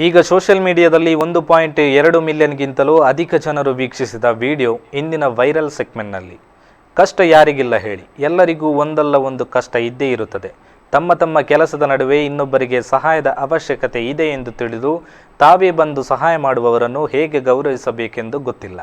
ಈಗ ಸೋಷಿಯಲ್ ಮೀಡಿಯಾದಲ್ಲಿ 1.2 ಮಿಲಿಯನ್ಗಿಂತಲೂ ಅಧಿಕ ಜನರು ವೀಕ್ಷಿಸಿದ ವಿಡಿಯೋ ಇಂದಿನ ವೈರಲ್ ಸೆಗ್ಮೆಂಟ್ನಲ್ಲಿ. ಕಷ್ಟ ಯಾರಿಗಿಲ್ಲ ಹೇಳಿ, ಎಲ್ಲರಿಗೂ ಒಂದಲ್ಲ ಒಂದು ಕಷ್ಟ ಇದ್ದೇ ಇರುತ್ತದೆ. ತಮ್ಮ ಕೆಲಸದ ನಡುವೆ ಇನ್ನೊಬ್ಬರಿಗೆ ಸಹಾಯದ ಅವಶ್ಯಕತೆ ಇದೆ ಎಂದು ತಿಳಿದು ತಾವೇ ಬಂದು ಸಹಾಯ ಮಾಡುವವರನ್ನು ಹೇಗೆ ಗೌರವಿಸಬೇಕೆಂದು ಗೊತ್ತಿಲ್ಲ.